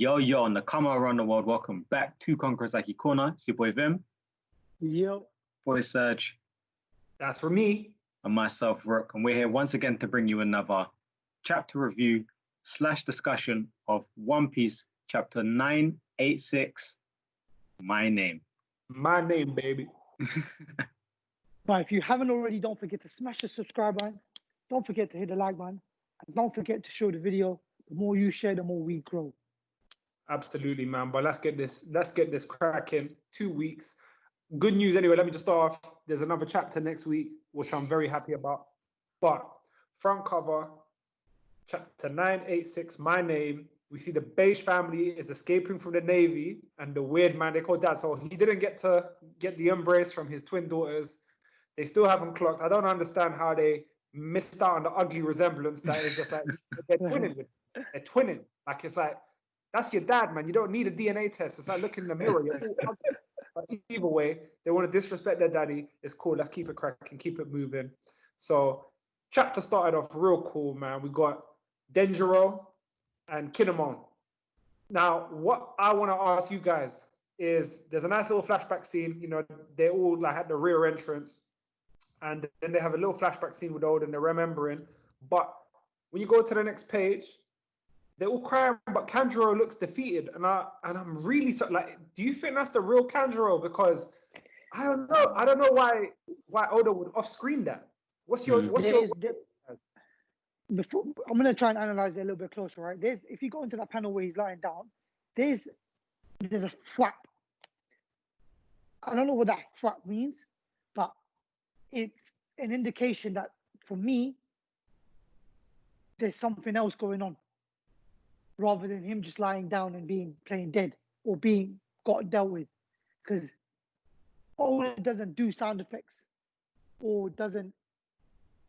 Yo, Nakama around the world, welcome back to Konkurosaki Corner. It's your boy Vim, Yo. boy Serge, That's for me. and myself, Rook. And we're here once again to bring you another chapter review / discussion of One Piece chapter 986, My Name. My name, baby. But if you haven't already, don't forget to smash the subscribe button. Don't forget to hit the like button. And don't forget to show the video. The more you share, the more we grow. Absolutely, man. But let's get this cracking. 2 weeks. Good news anyway. Let me just start off. There's another chapter next week, which I'm very happy about. But front cover, chapter 986, My Name. We see the Beige family is escaping from the Navy, and the weird man they call Dad. So he didn't get the embrace from his twin daughters. They still haven't clocked. I don't understand how they missed out on the ugly resemblance that is just like they're twinning. They're twinning. Like it's like that's your dad, man. You don't need a DNA test. It's like looking in the mirror. You're all ugly. But either way, they want to disrespect their daddy. It's cool. Let's keep it cracking, keep it moving. So chapter started off real cool, man. We got Denjiro and Kinemon. Now, what I want to ask you guys is there's a nice little flashback scene. You know, they all like at the rear entrance. And then they have a little flashback scene with Oda and they're remembering. But when you go to the next page, they're all crying, but Kanjuro looks defeated. And I'm really like, do you think that's the real Kanjuro? Because I don't know why Oda would off-screen that. What's your Before, I'm gonna try and analyze it a little bit closer, right? If you go into that panel where he's lying down, there's a flap. I don't know what that flap means, but it's an indication that for me, there's something else going on, rather than him just lying down and playing dead or being got dealt with. Because Oda doesn't do sound effects or doesn't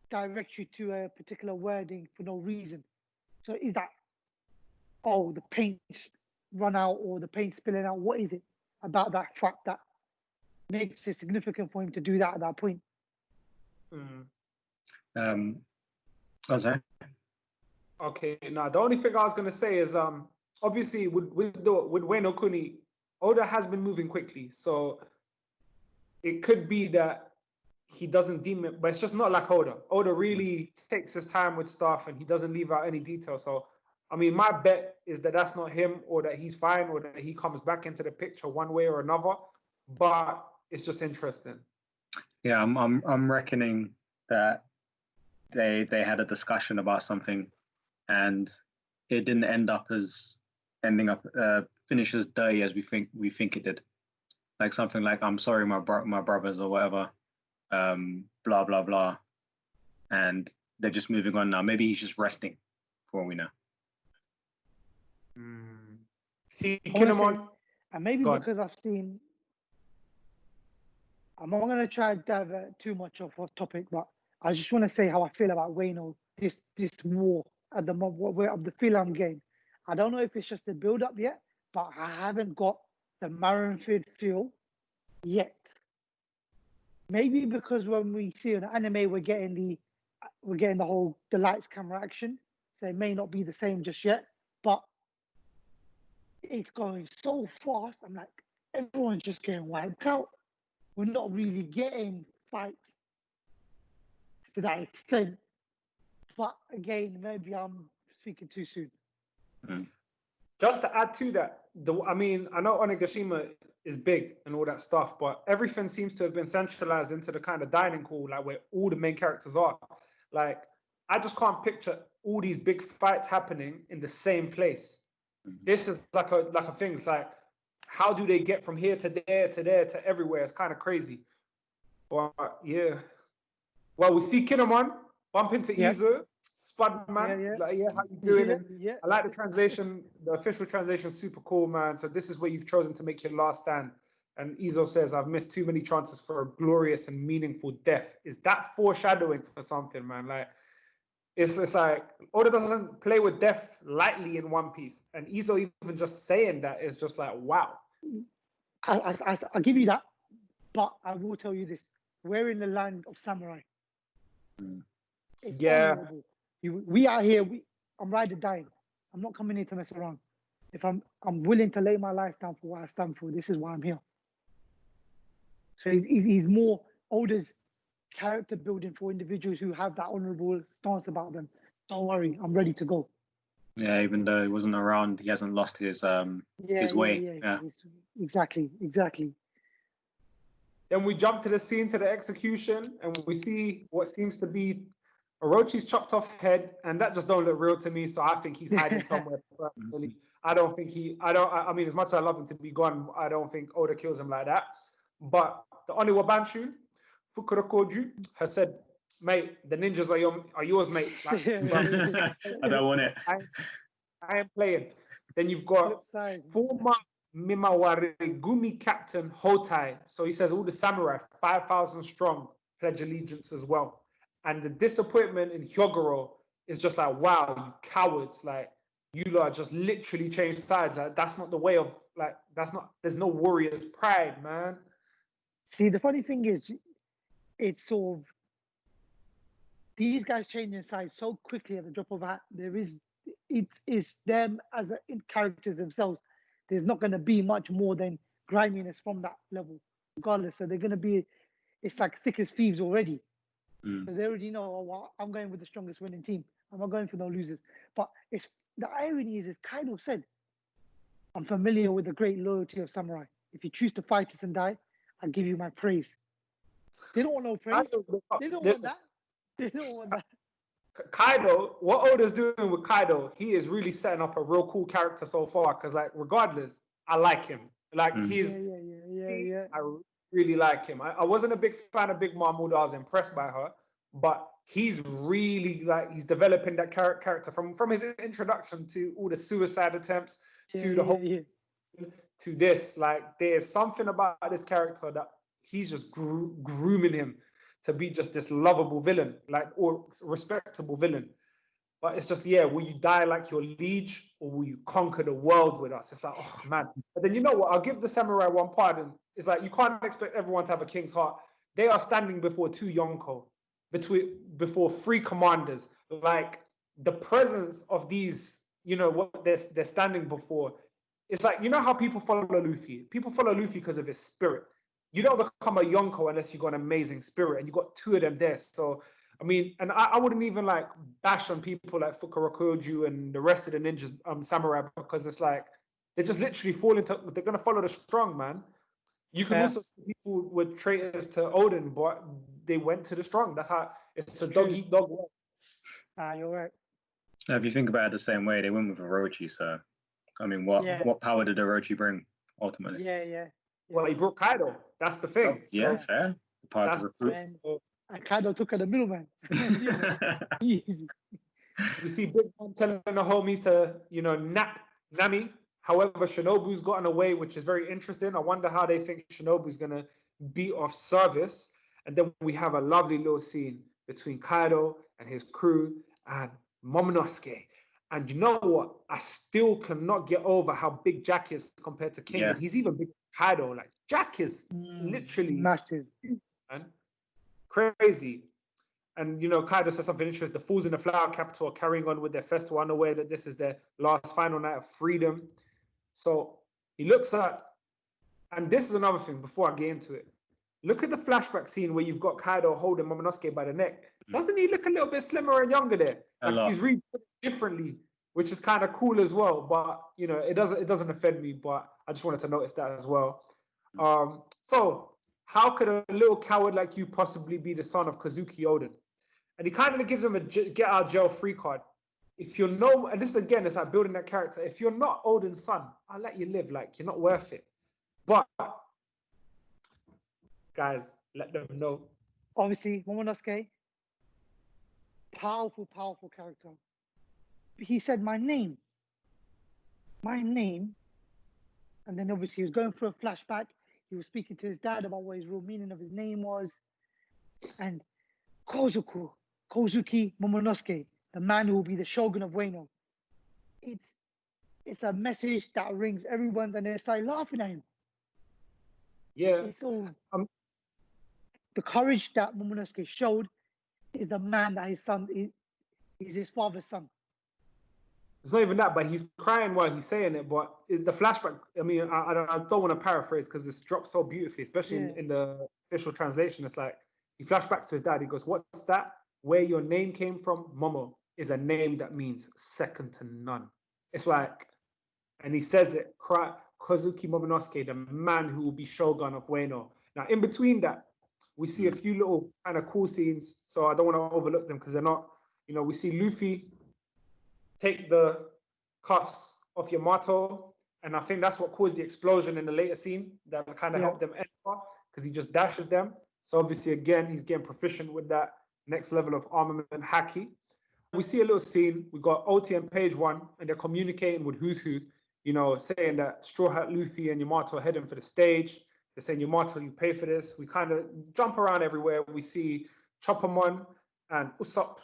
direct you to a particular wording for no reason. So is that, the paint's run out or the paint spilling out? What is it about that flap that makes it significant for him to do that at that point? Sorry. Okay, now the only thing I was gonna say is obviously with Ueno Kuni, Oda has been moving quickly, so it could be that he doesn't deem it, but it's just not like Oda. Oda really takes his time with stuff and he doesn't leave out any detail. So I mean, my bet is that that's not him, or that he's fine, or that he comes back into the picture one way or another. But it's just interesting. Yeah, I'm reckoning that they had a discussion about something, and it didn't finish as dirty as we think it did. Like something like, I'm sorry, my brothers, or whatever, blah blah blah, and they're just moving on now. Maybe he's just resting, for all we know. See, Kinemon, and maybe because I've seen. I'm not going to try to divert too much off topic, but I just want to say how I feel about Wano, this war at the moment, the feel I'm getting. I don't know if it's just the build-up yet, but I haven't got the Marineford feel yet. Maybe because when we see an anime, we're getting the lights camera action, so it may not be the same just yet, but it's going so fast. I'm like, everyone's just getting wiped out. We're not really getting fights to that extent. But again, maybe I'm speaking too soon. Just to add to that, I know Onigashima is big and all that stuff, but everything seems to have been centralized into the kind of dining hall, like where all the main characters are. Like, I just can't picture all these big fights happening in the same place. This is like a thing. It's like, how do they get from here to there to there to everywhere? It's kind of crazy. But yeah. Well, we see Kinemon bump into Izo, Spud man. Yeah. Like, how you doing? Yeah. I like the translation. The official translation is super cool, man. So this is where you've chosen to make your last stand. And Izo says, I've missed too many chances for a glorious and meaningful death. Is that foreshadowing for something, man? Like, it's like Oda doesn't play with death lightly in One Piece, and Izo even just saying that is just like, wow. I'll give you that, but I will tell you this: we're in the land of samurai. It's honorable. We are here. I'm ride or dying. I'm not coming here to mess around. if I'm willing to lay my life down for what I stand for, this is why I'm here. So he's more Oda's character building for individuals who have that honorable stance about them. Don't worry, I'm ready to go. Yeah, even though he wasn't around, he hasn't lost his way. Yeah. Exactly. Then we jump to the scene, to the execution, and we see what seems to be Orochi's chopped off head, and that just don't look real to me. So I think he's hiding somewhere. Personally, I mean, as much as I love him to be gone, I don't think Oda kills him like that. But the Oniwabanshu, Fukurokoju, has said, "Mate, the ninjas are yours, mate." Like, I don't want it. I ain't playing. Then you've got former Mimawarigumi captain Hotei. So he says all the samurai, 5,000 strong, pledge allegiance as well. And the disappointment in Hyogoro is just like, wow, you cowards. Like, you lot just literally changed sides. Like, that's not the way of, like, there's no warrior's pride, man. See, the funny thing is, it's sort of, these guys changing sides so quickly at the drop of a hat. It's them as characters themselves. There's not going to be much more than griminess from that level, regardless. So they're going to be, it's like thick as thieves already. So they already know, oh, well, I'm going with the strongest winning team. I'm not going for no losers. But it's the irony is, as Kaido said, I'm familiar with the great loyalty of samurai. If you choose to fight us and die, I'll give you my praise. They don't want no praise. They don't want that. They don't want that. Kaido, what Oda's doing with Kaido, he is really setting up a real cool character so far. Because, like, regardless, I like him. Like, he's... Yeah. I really like him. I wasn't a big fan of Big Mom, although I was impressed by her. But he's really, like, he's developing that character from his introduction to all the suicide attempts to the whole... to this. Like, there's something about this character that he's just grooming him to be just this lovable villain, like, or respectable villain. But it's just, will you die like your liege, or will you conquer the world with us? It's like, oh, man. But then, you know what? I'll give the samurai one pardon. It's like, you can't expect everyone to have a king's heart. They are standing before two Yonko, before three commanders. Like, the presence of these, you know, what they're standing before. It's like, you know how people follow Luffy? People follow Luffy because of his spirit. You don't become a Yonko unless you've got an amazing spirit, and you got two of them there. So, I mean, and I wouldn't even, like, bash on people like Fukurokoju and the rest of the ninjas, samurai, because it's like, they just literally they're going to follow the strong, man. You can also see people with traitors to Odin, but they went to the strong. That's how, it's a dog-eat-dog world. You're right. If you think about it the same way, they went with Orochi, so, I mean, what power did Orochi bring, ultimately? Yeah. Well, he brought Kaido. That's the thing. Fair. The power to recruit. And Kaido took the middleman. Easy. We see Big Mom telling the homies to, you know, nap Nami. However, Shinobu's gotten away, which is very interesting. I wonder how they think Shinobu's going to be of service. And then we have a lovely little scene between Kaido and his crew and Momonosuke. And you know what? I still cannot get over how big Jack is compared to King. And he's even bigger than Kaido. Like, Jack is literally massive. Man. Crazy. And, you know, Kaido says something interesting. The fools in the flower capital are carrying on with their festival, unaware that this is their last final night of freedom. So he looks at, and this is another thing before I get into it. Look at the flashback scene where you've got Kaido holding Momonosuke by the neck. Doesn't he look a little bit slimmer and younger there? Like, he's really differently, which is kind of cool as well. But, you know, it doesn't offend me, but I just wanted to notice that as well. So how could a little coward like you possibly be the son of Kazuki Odin? And he kind of gives him a get out of jail free card. If you're and this again, it's like building that character. If you're not Odin's son, I'll let you live. Like, you're not worth it. But guys, let them know. Obviously, Momonosuke, powerful character. He said my name, and then obviously he was going through a flashback. He was speaking to his dad about what his real meaning of his name was, and Kozuki Momonosuke, the man who will be the shogun of Wano. It's a message that rings everyone's, and they start laughing at him. Yeah. It's all the courage that Momonosuke showed is the man that his son is his father's son. It's not even that, but he's crying while he's saying it. But the flashback, I mean, I don't want to paraphrase because it's dropped so beautifully, especially in the official translation. It's like he flashbacks to his dad. He goes, "What's that? Where your name came from, Momo, is a name that means second to none." It's like, and he says it, Kozuki Momonosuke, the man who will be Shogun of Wano. Now, in between that, we see a few little kind of cool scenes, so I don't want to overlook them because they're not, we see Luffy take the cuffs off Yamato, and I think that's what caused the explosion in the later scene that kind of helped them enter because he just dashes them. So obviously, again, he's getting proficient with that next level of armament Haki. We see a little scene. We got Oti and Page One, and they're communicating with who's who, saying that Straw Hat Luffy and Yamato are heading for the stage. They're saying, Yamato, you pay for this. We kind of jump around everywhere. We see Choppermon and Usopp.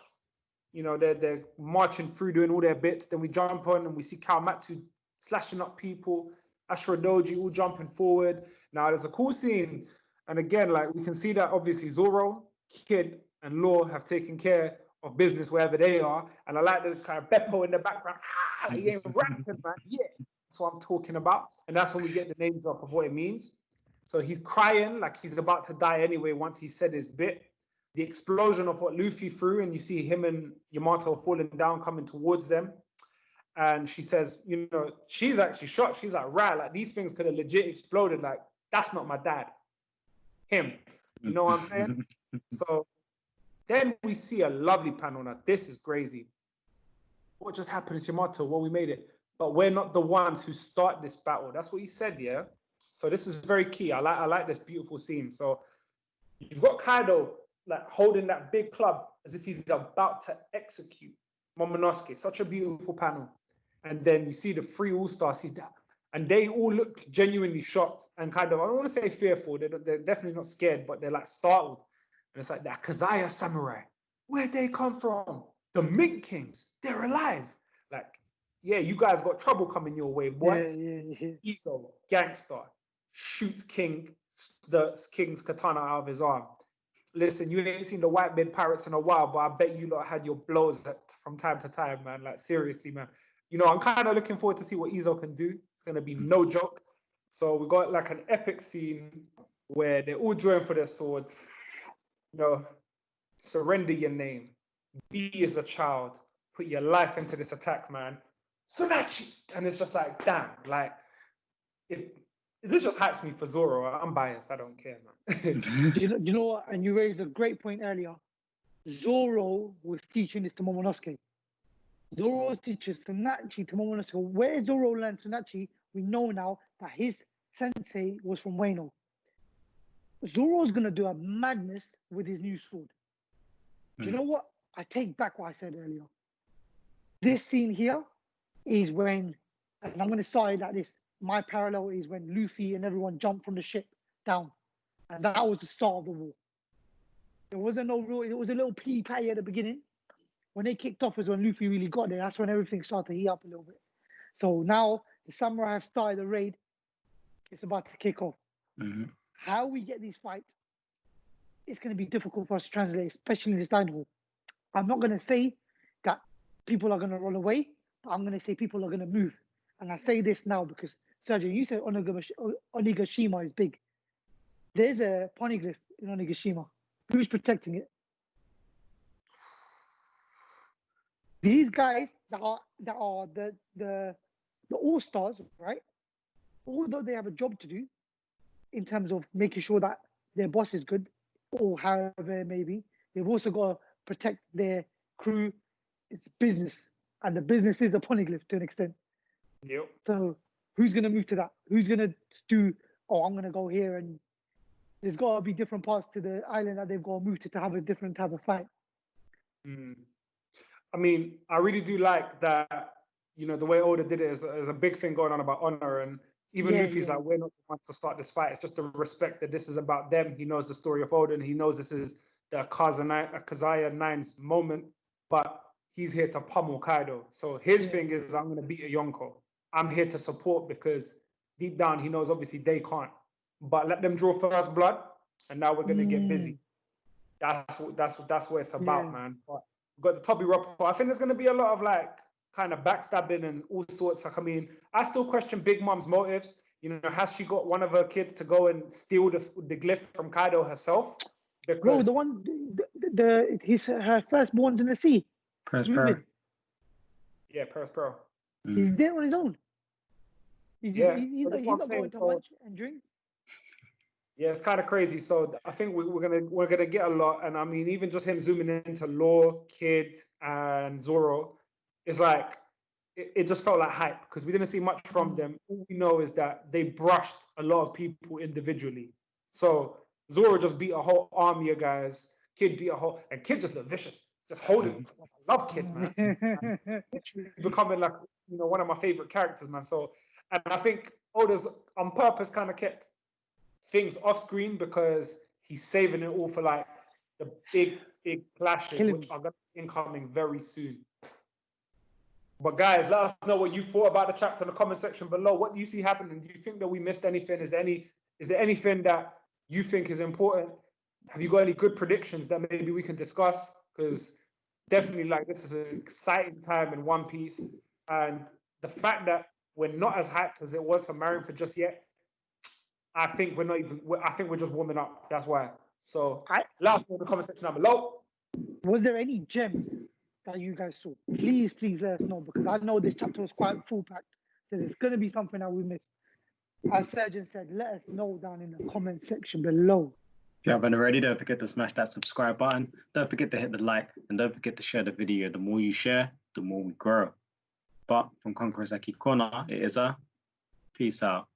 They're marching through, doing all their bits. Then we jump on and we see Kawamatsu slashing up people. Ashura Doji all jumping forward. Now, there's a cool scene. And again, like, we can see that obviously Zoro, Kid, and Law have taken care of business wherever they are. And I like the kind of Beppo in the background. He ain't rapping, man. Yeah, that's what I'm talking about. And that's when we get the name drop of what it means. So he's crying like he's about to die anyway once he said his bit. The explosion of what Luffy threw, and you see him and Yamato falling down, coming towards them. And she says, she's actually shocked. She's like, right, like these things could have legit exploded. Like, that's not my dad. Him. You know what I'm saying? So then we see a lovely panel. Now, this is crazy. What just happened is Yamato, well, we made it. But we're not the ones who start this battle. That's what he said, yeah? So this is very key. I like this beautiful scene. So you've got Kaido like holding that big club as if he's about to execute Momonosuke. Such a beautiful panel. And then you see the three All-Stars, and they all look genuinely shocked and kind of, I don't want to say fearful, they're definitely not scared, but they're like startled. And it's like, that Kazaya samurai, where'd they come from? The Mink Kings, they're alive. Like, yeah, you guys got trouble coming your way, boy. Yeah. Izo, gangster, shoots the King's katana out of his arm. Listen, you ain't seen the white beard pirates in a while, but I bet you lot had your blows from time to time, man. Like, seriously, man. I'm kind of looking forward to see what Izo can do. It's going to be no joke. So we got like an epic scene where they're all drawing for their swords. Surrender your name. Be as a child. Put your life into this attack, man. Tsunachi! And it's just like, damn. Like, if this just hypes me for Zoro. I'm biased. I don't care, man. you know what? And you raised a great point earlier. Zoro was teaching this to Momonosuke. Zoro teaches Tsunachi to Momonosuke. Where Zoro learned Tsunachi, we know now that his sensei was from Wano. Zoro's going to do a madness with his new sword. Do you know what? I take back what I said earlier. This scene here is when, and I'm going to side like this, my parallel is when Luffy and everyone jumped from the ship down. And that was the start of the war. There wasn't no real, it was a little pee-patty at the beginning. When they kicked off was when Luffy really got there. That's when everything started to heat up a little bit. So now the samurai have started the raid. It's about to kick off. Mm-hmm. How we get these fights, it's going to be difficult for us to translate, especially in this line hall. I'm not going to say that people are going to run away, but I'm going to say people are going to move. And I say this now because, Sergio, you said Onigashima is big. There's a poneglyph in Onigashima. Who's protecting it? These guys that are the All-Stars, right? Although they have a job to do in terms of making sure that their boss is good, or however it may be, they've also got to protect their crew. It's business, and the business is a poneglyph to an extent. Yep. So who's going to move to that? Who's going to do, I'm going to go here, and there's got to be different parts to the island that they've got to move to have a different type of fight. I mean, I really do like that, the way Oda did it is a big thing going on about honor. And even Luffy's like, we're not the ones to start this fight. It's just the respect that this is about them. He knows the story of Oda, and he knows this is the Kazaya 9's moment, but he's here to pummel Kaido. So his thing is, I'm going to beat a Yonko. I'm here to support because deep down he knows obviously they can't. But let them draw first blood, and now we're going to get busy. That's what it's about, man. But we've got the Toby Roppo. I think there's going to be a lot of like kind of backstabbing and all sorts. Like, I mean, I still question Big Mom's motives. You know, has she got one of her kids to go and steal the glyph from Kaido herself? Because Bro, the one, her firstborn's in the sea. Prosper. yeah, Pearl. He's there on his own. He's that's what I'm not saying. going to lunch and drink. Yeah, it's kind of crazy. So I think we're gonna get a lot. And I mean, even just him zooming into Law, Kid, and Zoro, it's like it just felt like hype because we didn't see much from them. All we know is that they brushed a lot of people individually. So Zoro just beat a whole army of guys. Kid beat and Kid just looked vicious. Just holding him. I love Kid, man. Literally becoming like, you know, one of my favorite characters, man. So, and I think Oda's on purpose kind of kept things off screen because he's saving it all for like the big clashes, which are going to be incoming very soon. But guys, let us know what you thought about the chapter in the comment section below. What do you see happening? Do you think that we missed anything? Is there anything that you think is important? Have you got any good predictions that maybe we can discuss? Because definitely, like, this is an exciting time in One Piece, and the fact that we're not as hyped as it was for Marineford just yet, I think we're just warming up. That's why. So let us know in the comment section down below. Was there any gems that you guys saw? Please let us know, because I know this chapter was quite full packed. So there's going to be something that we missed. As Sergeant said, let us know down in the comment section below. If you haven't already, don't forget to smash that subscribe button. Don't forget to hit the like, and don't forget to share the video. The more you share, the more we grow. But from Konkurosaki Corner, it is a peace out.